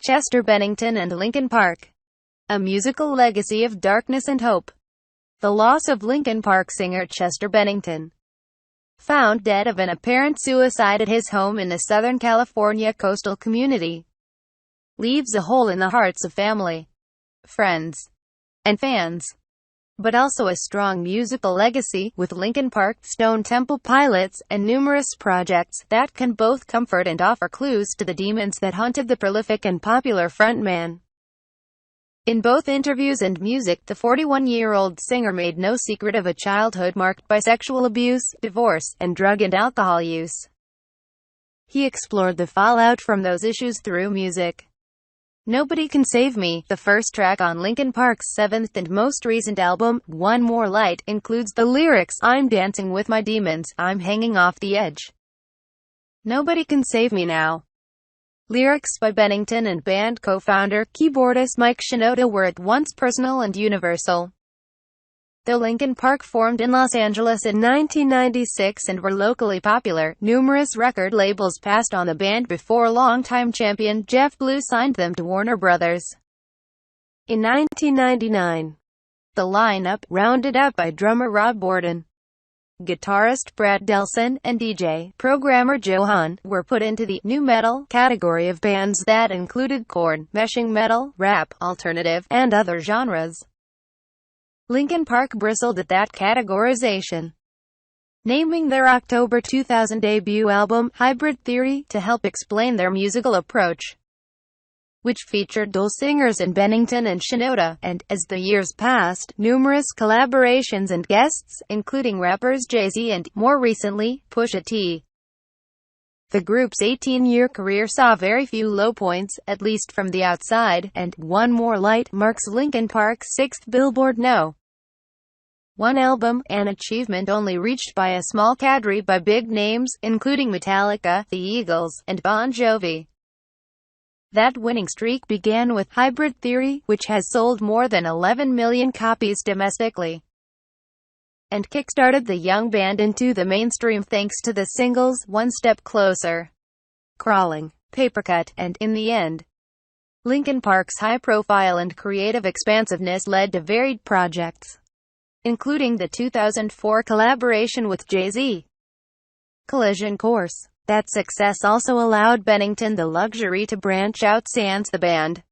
Chester Bennington and Linkin Park. A musical legacy of darkness and hope. The loss of Linkin Park singer Chester Bennington, found dead of an apparent suicide at his home in the Southern California coastal community, leaves a hole in the hearts of family, friends, and fans, but also a strong musical legacy, with Linkin Park, Stone Temple Pilots, and numerous projects that can both comfort and offer clues to the demons that haunted the prolific and popular frontman. In both interviews and music, the 41-year-old singer made no secret of a childhood marked by sexual abuse, divorce, and drug and alcohol use. He explored the fallout from those issues through music. Nobody Can Save Me, the first track on Linkin Park's seventh and most recent album, One More Light, includes the lyrics, "I'm dancing with my demons, I'm hanging off the edge. Nobody can save me now." Lyrics by Bennington and band co-founder, keyboardist Mike Shinoda were at once personal and universal. Though Linkin Park formed in Los Angeles in 1996 and were locally popular, numerous record labels passed on the band before longtime champion Jeff Blue signed them to Warner Brothers. In 1999, the lineup, rounded out by drummer Rob Borden, guitarist Brad Delson, and DJ, programmer Johan, were put into the nu metal category of bands that included Korn, meshing metal, rap, alternative, and other genres. Linkin Park bristled at that categorization, naming their October 2000 debut album, Hybrid Theory, to help explain their musical approach, which featured dual singers in Bennington and Shinoda, and, as the years passed, numerous collaborations and guests, including rappers Jay-Z and, more recently, Pusha T. The group's 18-year career saw very few low points, at least from the outside, and One More Light marks Linkin Park's sixth Billboard No. 1 album, an achievement only reached by a small cadre by big names, including Metallica, the Eagles, and Bon Jovi. That winning streak began with Hybrid Theory, which has sold more than 11 million copies domestically, and kickstarted the young band into the mainstream thanks to the singles One Step Closer, Crawling, Papercut, and In the End. Linkin Park's high profile and creative expansiveness led to varied projects, including the 2004 collaboration with Jay-Z, Collision Course. That success also allowed Bennington the luxury to branch out sans the band,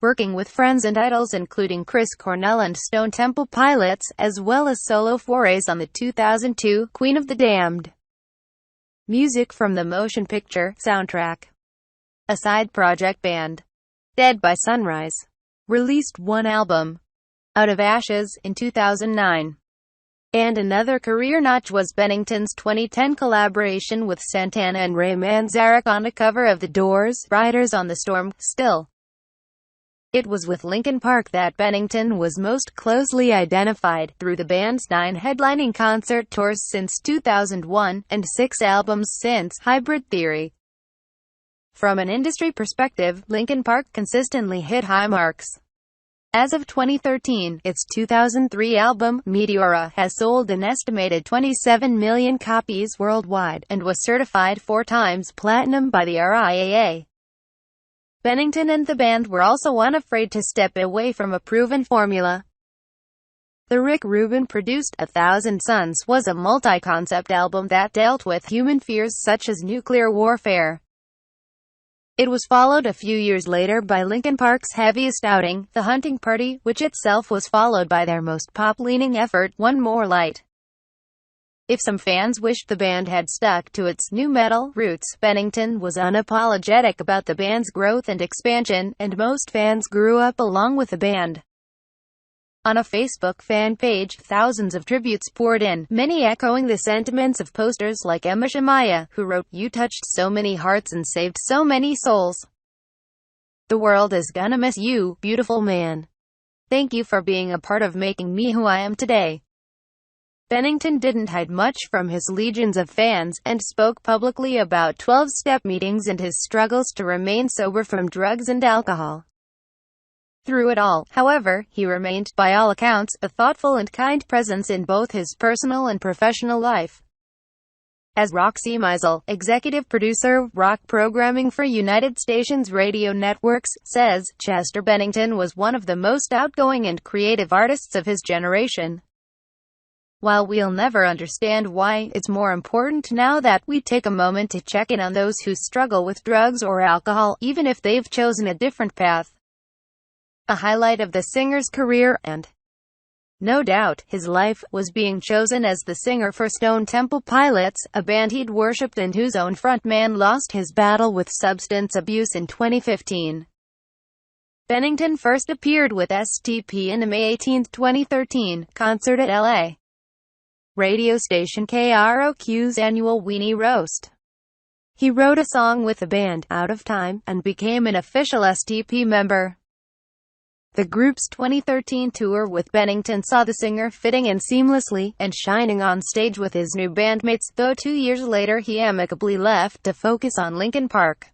working with friends and idols including Chris Cornell and Stone Temple Pilots, as well as solo forays on the 2002 Queen of the Damned. Music from the motion picture soundtrack. A side project band, Dead by Sunrise, released one album, Out of Ashes, in 2009. And another career notch was Bennington's 2010 collaboration with Santana and Ray Manzarek on a cover of The Doors' Riders on the Storm. Still, it was with Linkin Park that Bennington was most closely identified, through the band's 9 headlining concert tours since 2001, and 6 albums since Hybrid Theory. From an industry perspective, Linkin Park consistently hit high marks. As of 2013, its 2003 album, Meteora, has sold an estimated 27 million copies worldwide, and was certified 4 times platinum by the RIAA. Bennington and the band were also unafraid to step away from a proven formula. The Rick Rubin-produced A Thousand Suns was a multi-concept album that dealt with human fears such as nuclear warfare. It was followed a few years later by Linkin Park's heaviest outing, The Hunting Party, which itself was followed by their most pop-leaning effort, One More Light. If some fans wished the band had stuck to its nu metal roots, Bennington was unapologetic about the band's growth and expansion, and most fans grew up along with the band. On a Facebook fan page, thousands of tributes poured in, many echoing the sentiments of posters like Emma Shemaya, who wrote, "You touched so many hearts and saved so many souls. The world is gonna miss you, beautiful man. Thank you for being a part of making me who I am today." Bennington didn't hide much from his legions of fans, and spoke publicly about 12-step meetings and his struggles to remain sober from drugs and alcohol. Through it all, however, he remained, by all accounts, a thoughtful and kind presence in both his personal and professional life. As Roxy Meisel, executive producer of rock programming for United Stations radio networks, says, Chester Bennington was one of the most outgoing and creative artists of his generation. While we'll never understand why, it's more important now that we take a moment to check in on those who struggle with drugs or alcohol, even if they've chosen a different path. A highlight of the singer's career, and no doubt, his life, was being chosen as the singer for Stone Temple Pilots, a band he'd worshipped and whose own frontman lost his battle with substance abuse in 2015. Bennington first appeared with STP in the May 18, 2013, concert at L.A. radio station KROQ's annual Weenie Roast. He wrote a song with the band, Out of Time, and became an official STP member. The group's 2013 tour with Bennington saw the singer fitting in seamlessly, and shining on stage with his new bandmates, though 2 years later he amicably left to focus on Linkin Park.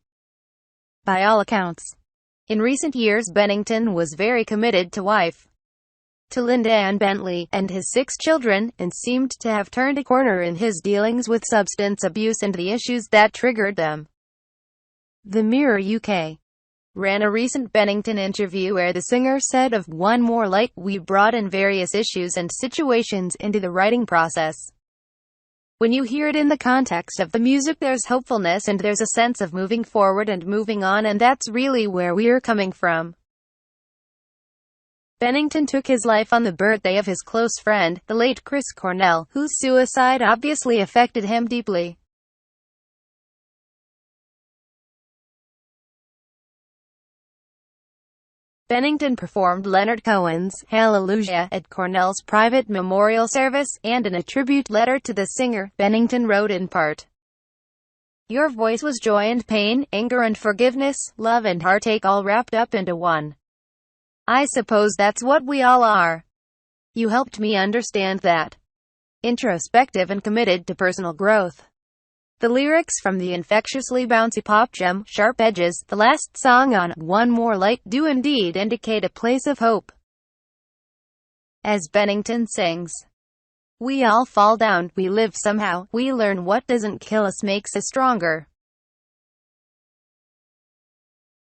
By all accounts, in recent years Bennington was very committed to wife, to Linda Ann Bentley, and his 6 children, and seemed to have turned a corner in his dealings with substance abuse and the issues that triggered them. The Mirror UK ran a recent Bennington interview where the singer said of One More Light, "We brought in various issues and situations into the writing process. When you hear it in the context of the music, there's hopefulness and there's a sense of moving forward and moving on, and that's really where we're coming from." Bennington took his life on the birthday of his close friend, the late Chris Cornell, whose suicide obviously affected him deeply. Bennington performed Leonard Cohen's Hallelujah at Cornell's private memorial service, and in a tribute letter to the singer, Bennington wrote in part, "Your voice was joy and pain, anger and forgiveness, love and heartache all wrapped up into one. I suppose that's what we all are. You helped me understand that. Introspective and committed to personal growth." The lyrics from the infectiously bouncy pop gem, Sharp Edges, the last song on One More Light, do indeed indicate a place of hope. As Bennington sings, "We all fall down, we live somehow, we learn what doesn't kill us makes us stronger."